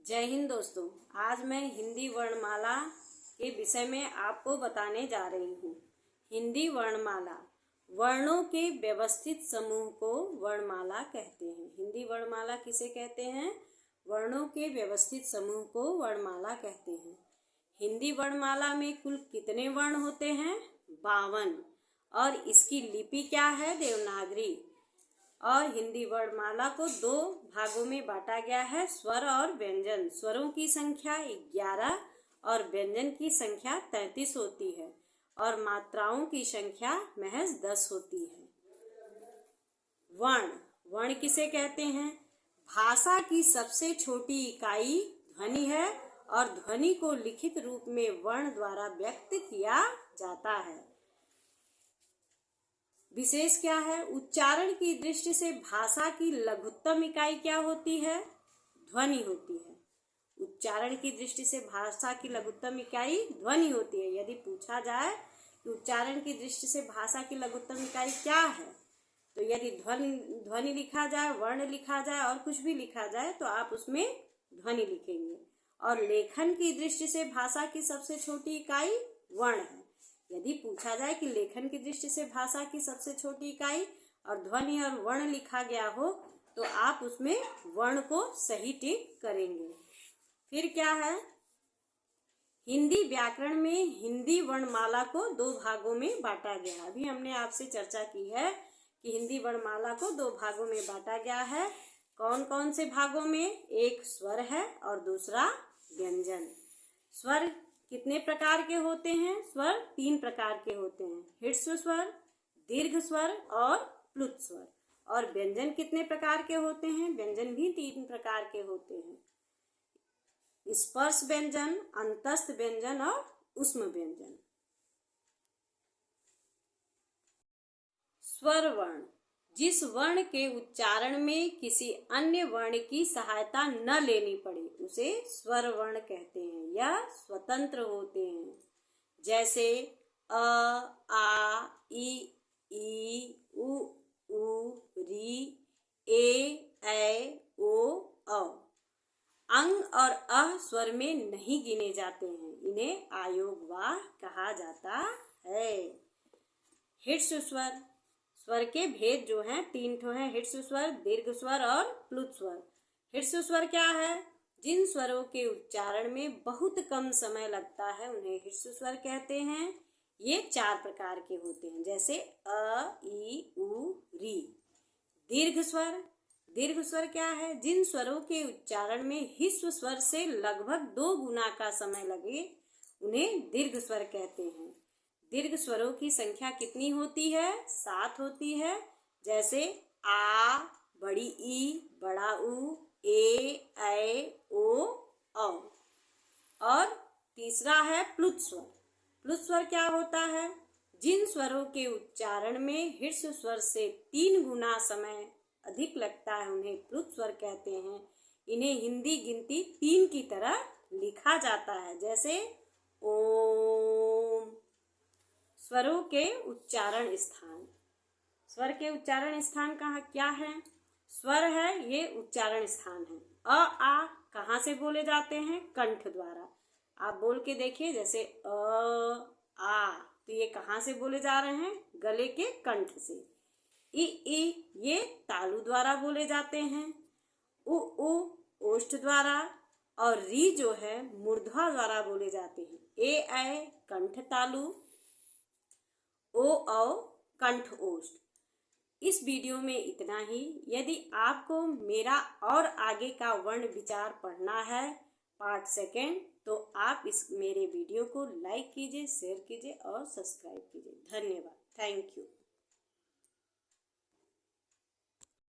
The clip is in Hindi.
जय हिंद दोस्तों। आज मैं हिंदी वर्णमाला के विषय में आपको बताने जा रही हूँ। हिंदी वर्णमाला वर्णों के व्यवस्थित समूह को वर्णमाला कहते हैं। हिंदी वर्णमाला किसे कहते हैं? वर्णों के व्यवस्थित समूह को वर्णमाला कहते हैं। हिंदी वर्णमाला में कुल कितने वर्ण होते हैं? 52। और इसकी लिपि क्या है? देवनागरी। और हिंदी वर्णमाला को 2 भागों में बांटा गया है, स्वर और व्यंजन। स्वरों की संख्या 11 और व्यंजन की संख्या 33 होती है और मात्राओं की संख्या महज 10 होती है। वर्ण किसे कहते हैं? भाषा की सबसे छोटी इकाई ध्वनि है और ध्वनि को लिखित रूप में वर्ण द्वारा व्यक्त किया जाता है। विशेष क्या है? उच्चारण की दृष्टि से भाषा की लघुत्तम इकाई क्या होती है? ध्वनि होती है। उच्चारण की दृष्टि से भाषा की लघुत्तम इकाई ध्वनि होती है। यदि पूछा जाए कि उच्चारण की दृष्टि से भाषा की लघुत्तम इकाई क्या है, तो यदि ध्वनि लिखा जाए, वर्ण लिखा जाए और कुछ भी लिखा जाए तो आप उसमें ध्वनि लिखेंगे। और लेखन की दृष्टि से भाषा की सबसे छोटी इकाई वर्ण है। यदि पूछा जाए कि लेखन की दृष्टि से भाषा की सबसे छोटी इकाई और ध्वनि और वर्ण लिखा गया हो, तो आप उसमें वर्ण को सही टिक करेंगे। फिर क्या है? हिंदी व्याकरण में हिंदी वर्णमाला को 2 भागों में बांटा गया। अभी हमने आपसे चर्चा की है कि हिंदी वर्णमाला को 2 भागों में बांटा गया है। कौन कौन से भागों में? एक स्वर है और दूसरा व्यंजन। स्वर कितने प्रकार के होते हैं? स्वर 3 प्रकार के होते हैं, ह्रस्व स्वर, दीर्घ स्वर और प्लुत स्वर। और व्यंजन कितने प्रकार के होते हैं? व्यंजन भी 3 प्रकार के होते हैं, स्पर्श व्यंजन, अंतस्थ व्यंजन और ऊष्म व्यंजन। स्वर वर्ण जिस वर्ण के उच्चारण में किसी अन्य वर्ण की सहायता न लेनी पड़े उसे स्वर वर्ण कहते हैं या स्वतंत्र होते हैं। जैसे अ, आ, ई, उ, री, ए, ओ, औ। अंग और अ स्वर में नहीं गिने जाते हैं, इन्हें अयोगवाह कहा जाता है। ह्रस्व स्वर स्वर के भेद जो हैं 3 ठो हैं, ह्रस्व स्वर, दीर्घ स्वर और प्लुत स्वर। ह्रस्व स्वर क्या है? जिन स्वरों के उच्चारण में बहुत कम समय लगता है उन्हें ह्रस्व स्वर कहते हैं। ये 4 प्रकार के होते हैं, जैसे अ, ई, उ, री। दीर्घ स्वर क्या है? जिन स्वरों के उच्चारण में ह्रस्व स्वर से लगभग 2 गुना का समय लगे उन्हें दीर्घ स्वर कहते हैं। दीर्घ स्वरों की संख्या कितनी होती है? 7 होती है, जैसे आ, बड़ी ई, बड़ा उ, ए, ओ, औ। और तीसरा है प्लुत स्वर। प्लुत स्वर क्या होता है? जिन स्वरों के उच्चारण में ह्रस्व स्वर से 3 गुना समय अधिक लगता है उन्हें प्लुत स्वर कहते हैं। इन्हें हिंदी गिनती 3 की तरह लिखा जाता है, जैसे ओम। स्वरों के उच्चारण स्थान। स्वर के उच्चारण स्थान कहाँ क्या है? स्वर है, ये उच्चारण स्थान है। अ, आ कहाँ से बोले जाते हैं? कंठ द्वारा। आप बोल के देखिए, जैसे अ, आ, तो ये कहाँ से बोले जा रहे हैं? गले के कंठ से। ई, ये तालु द्वारा बोले जाते हैं। उ, ओष्ठ द्वारा। और री जो है मूर्धवा द्वारा बोले जाते हैं। ए, कंठ तालु। ओ, कंठ ओष्ठ। इस वीडियो में इतना ही। यदि आपको मेरा और आगे का वर्ण विचार पढ़ना है पार्ट 2, तो आप इस मेरे वीडियो को लाइक कीजिए, शेयर कीजिए और सब्सक्राइब कीजिए। धन्यवाद। Thank you.